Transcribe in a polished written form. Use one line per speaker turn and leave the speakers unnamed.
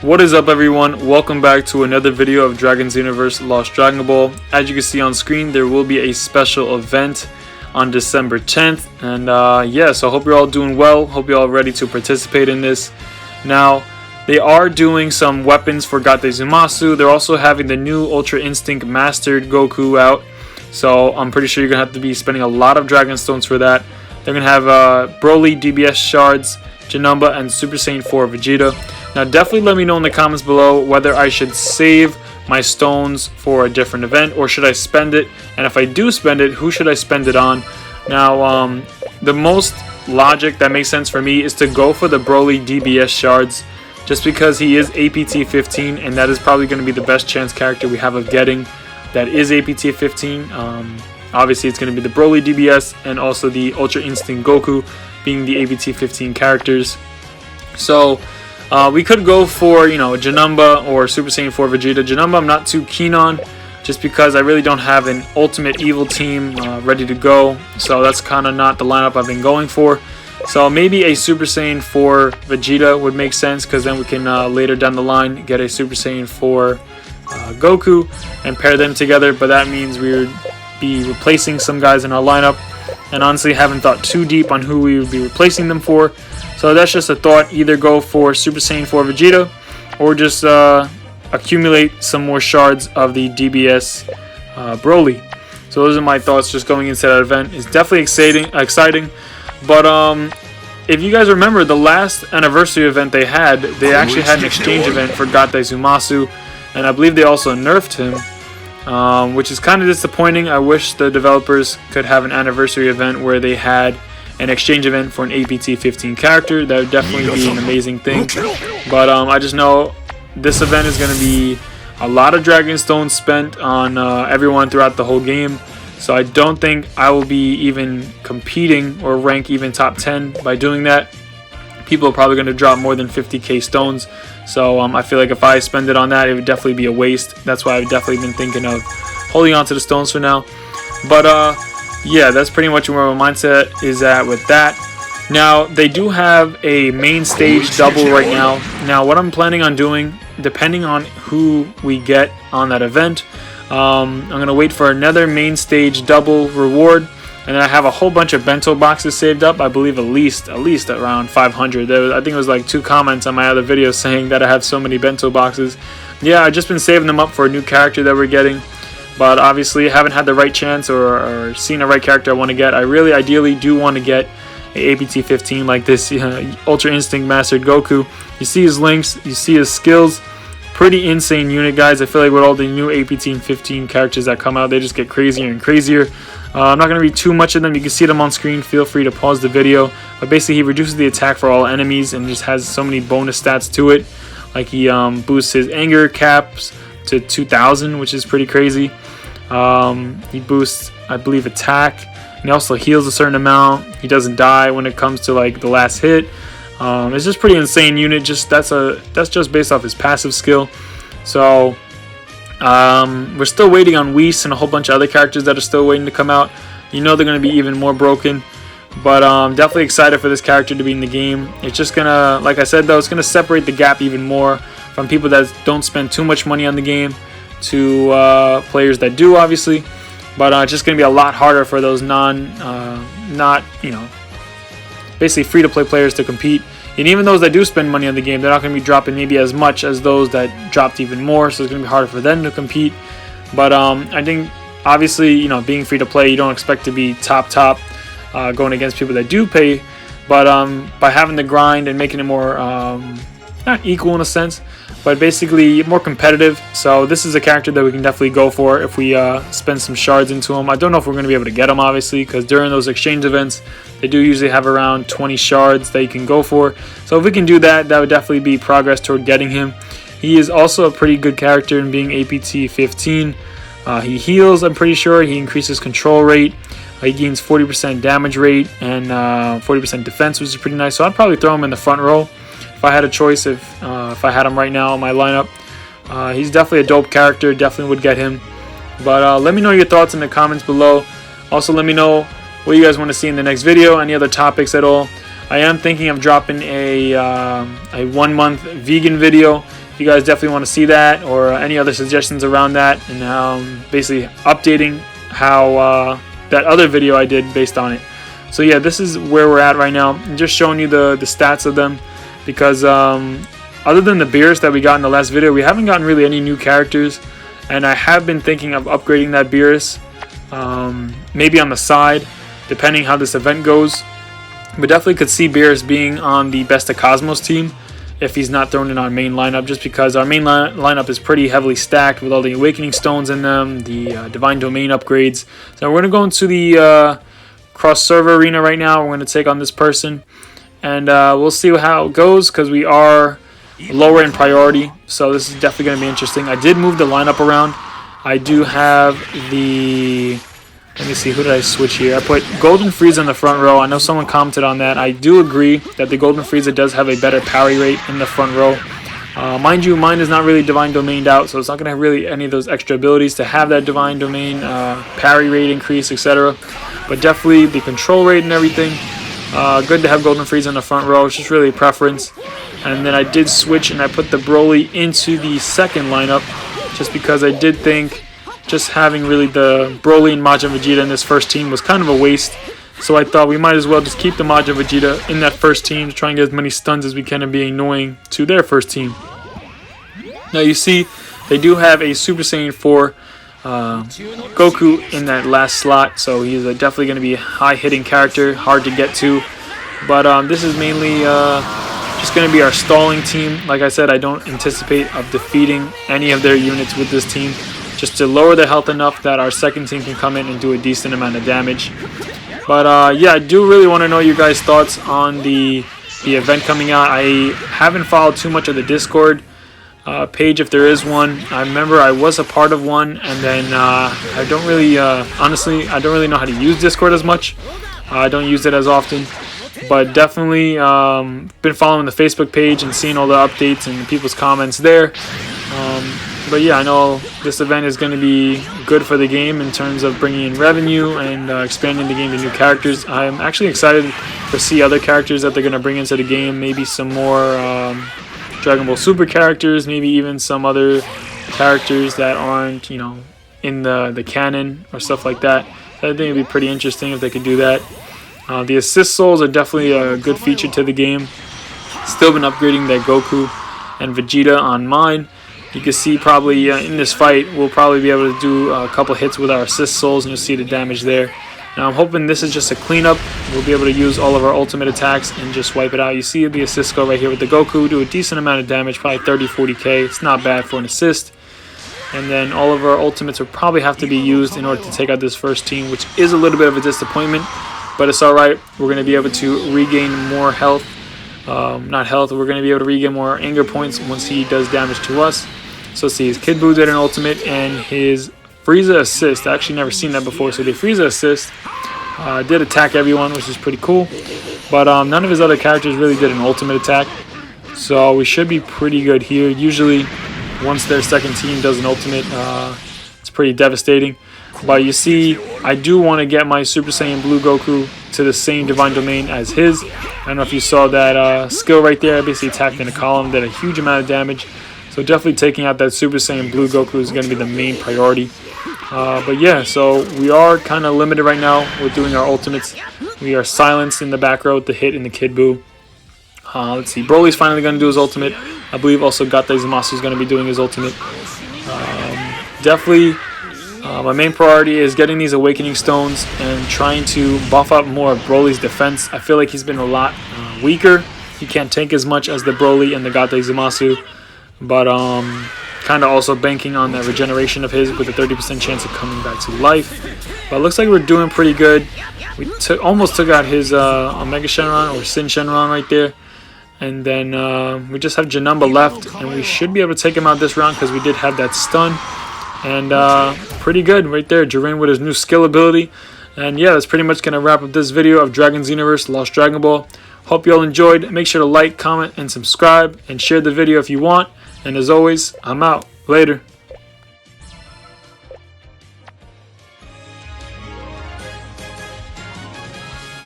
What is up, everyone? Welcome back to another video of Dragon's Universe Lost Dragon Ball. As you can see on screen, there will be a special event on December 10th, and so I hope you're all doing well. Hope you're all ready to participate in this. Now, they are doing some weapons for Gate Zumasu. They're also having the new Ultra Instinct Mastered Goku out, so I'm pretty sure you're gonna have to be spending a lot of Dragon Stones for that. They're gonna have Broly, DBS Shards, Janemba, and Super Saiyan 4 Vegeta. Now definitely let me know in the comments below whether I should save my stones for a different event or should I spend it, and if I do spend it, who should I spend it on? Now the most logic that makes sense for me is to go for the Broly DBS Shards, just because he is APT 15 and that is probably going to be the best chance character we have of getting that is APT 15. Obviously it's going to be the Broly DBS and also the Ultra Instinct Goku being the APT 15 characters. So we could go for, Janemba or Super Saiyan 4 Vegeta. Janemba I'm not too keen on, just because I really don't have an Ultimate Evil team ready to go. So that's kind of not the lineup I've been going for. So maybe a Super Saiyan 4 Vegeta would make sense, because then we can later down the line get a Super Saiyan 4 Goku and pair them together. But that means we would be replacing some guys in our lineup, and honestly haven't thought too deep on who we would be replacing them for. So that's just a thought. Either go for Super Saiyan 4 Vegeta or just accumulate some more shards of the DBS Broly. So those are my thoughts just going into that event. It's definitely exciting. But if you guys remember, the last anniversary event they actually had an exchange event for Gate Zumasu, and I believe they also nerfed him, which is kind of disappointing. I wish the developers could have an anniversary event where they had an exchange event for an APT 15 character. That would definitely be an amazing thing. But I just know this event is going to be a lot of Dragon Stones spent on everyone throughout the whole game. So I don't think I will be even competing or rank even top 10 by doing that. People are probably going to drop more than 50k stones. So I feel like if I spend it on that, it would definitely be a waste. That's why I've definitely been thinking of holding on to the stones for now. But yeah, that's pretty much where my mindset is at with that. Now, they do have a main stage double right now. Now, what I'm planning on doing, depending on who we get on that event, I'm going to wait for another main stage double reward, and then I have a whole bunch of bento boxes saved up. I believe at least around 500. I think it was like 2 comments on my other video saying that I have so many bento boxes. Yeah, I've just been saving them up for a new character that we're getting, but obviously haven't had the right chance or seen the right character I want to get. I really ideally do want to get a APT 15 like this Ultra Instinct Mastered Goku. You see his links, you see his skills. Pretty insane unit, guys. I feel like with all the new APT 15 characters that come out, they just get crazier and crazier. I'm not going to read too much of them. You can see them on screen. Feel free to pause the video. But basically, he reduces the attack for all enemies and just has so many bonus stats to it. Like he boosts his anger caps to 2,000, which is pretty crazy. He boosts, I believe, attack. And he also heals a certain amount. He doesn't die when it comes to like the last hit. It's just pretty insane unit. That's just based off his passive skill. So we're still waiting on Whis and a whole bunch of other characters that are still waiting to come out. They're going to be even more broken. But definitely excited for this character to be in the game. It's just gonna, like I said though, it's gonna separate the gap even more from people that don't spend too much money on the game to players that do, obviously. But it's just gonna be a lot harder for those basically free-to-play players to compete. And even those that do spend money on the game, they're not going to be dropping maybe as much as those that dropped even more, so it's going to be harder for them to compete. But I think, obviously, being free-to-play, you don't expect to be top going against people that do pay. But by having the grind and making it more, not equal in a sense, but basically more competitive. So this is a character that we can definitely go for if we spend some shards into him. I don't know if we're going to be able to get him, obviously, because during those exchange events, they do usually have around 20 shards that you can go for. So if we can do that, that would definitely be progress toward getting him. He is also a pretty good character in being APT 15. He heals, I'm pretty sure. He increases control rate. He gains 40% damage rate and 40% defense, which is pretty nice. So I'd probably throw him in the front row if I had a choice. If I had him right now in my lineup, he's definitely a dope character. Definitely would get him. But let me know your thoughts in the comments below. Also, let me know what you guys want to see in the next video. Any other topics at all? I am thinking of dropping a 1 month vegan video. If you guys definitely want to see that, or any other suggestions around that, and basically updating how that other video I did based on it. So yeah, this is where we're at right now. I'm just showing you the stats of them, because other than the Beerus that we got in the last video, we haven't gotten really any new characters, and I have been thinking of upgrading that Beerus, maybe on the side, depending how this event goes. But definitely could see Beerus being on the Best of Cosmos team if he's not thrown in our main lineup, just because our main lineup is pretty heavily stacked with all the Awakening Stones in them, the Divine Domain upgrades. So we're going to go into the cross-server arena right now. We're going to take on this person, and we'll see how it goes, because we are lower in priority. So this is definitely going to be interesting. I did move the lineup around. I do have the... Let me see, who did I switch here? I put Golden Frieza in the front row. I know someone commented on that. I do agree that the Golden Frieza does have a better parry rate in the front row. Mind you, mine is not really Divine Domained out, so it's not going to have really any of those extra abilities to have that Divine Domain parry rate increase, etc. But definitely the control rate and everything. Good to have Golden Frieza in the front row. It's just really a preference. And then I did switch and I put the Broly into the second lineup, just because I did think just having really the Broly and Majin Vegeta in this first team was kind of a waste. So I thought we might as well just keep the Majin Vegeta in that first team to try and get as many stuns as we can and be annoying to their first team. Now you see they do have a Super Saiyan 4 Goku in that last slot, so he's definitely going to be a high hitting character, hard to get to. But this is mainly just going to be our stalling team. Like I said, I don't anticipate of defeating any of their units with this team, just to lower their health enough that our second team can come in and do a decent amount of damage. But yeah, I do really want to know your guys' thoughts on the event coming out. I haven't followed too much of the Discord page, if there is one. I remember I was a part of one, and then I don't really, honestly, I don't really know how to use Discord as much. I don't use it as often, but definitely been following the Facebook page and seeing all the updates and people's comments there. But yeah, I know this event is going to be good for the game in terms of bringing in revenue and expanding the game to new characters. I'm actually excited to see other characters that they're going to bring into the game. Maybe some more Dragon Ball Super characters, maybe even some other characters that aren't, you know, in the canon or stuff like that. I think it'd be pretty interesting if they could do that. The assist souls are definitely a good feature to the game. Still been upgrading that Goku and Vegeta on mine. You can see probably in this fight, we'll probably be able to do a couple hits with our assist souls, and you'll see the damage there. Now I'm hoping this is just a cleanup. We'll be able to use all of our ultimate attacks and just wipe it out. You see the assist go right here with the Goku, do a decent amount of damage, probably 30-40k. It's not bad for an assist. And then all of our ultimates will probably have to be used in order to take out this first team, which is a little bit of a disappointment, but it's alright. We're going to be able to regain more health. Not health, we're going to be able to regain more anger points once he does damage to us. So see, his Kid Buu did an ultimate, and his Frieza assist, I actually never seen that before, so the Frieza assist did attack everyone, which is pretty cool. But none of his other characters really did an ultimate attack, so we should be pretty good here. Usually, once their second team does an ultimate, it's pretty devastating. But you see, I do want to get my Super Saiyan Blue Goku to the same Divine Domain as his. I don't know if you saw that skill right there. I basically attacked in a column, did a huge amount of damage. So definitely taking out that Super Saiyan Blue Goku is going to be the main priority. But yeah, so we are kind of limited right now with doing our ultimates. We are silenced in the back row with the hit in the Kid Buu. Let's see, Broly's finally going to do his ultimate. I believe also Gata Zamasu is going to be doing his ultimate. Definitely, my main priority is getting these Awakening Stones and trying to buff up more of Broly's defense. I feel like he's been a lot weaker. He can't tank as much as the Broly and the Gata Zamasu. But kind of also banking on that regeneration of his with a 30% chance of coming back to life. But it looks like we're doing pretty good. We almost took out his Omega Shenron or Sin Shenron right there. And then we just have Janemba left, and we should be able to take him out this round because we did have that stun. And pretty good right there, Jiren with his new skill ability. And yeah, that's pretty much going to wrap up this video of Dragon Xenoverse Lost Dragon Ball. Hope you all enjoyed. Make sure to like, comment, and subscribe, and share the video if you want. And as always, I'm out. Later.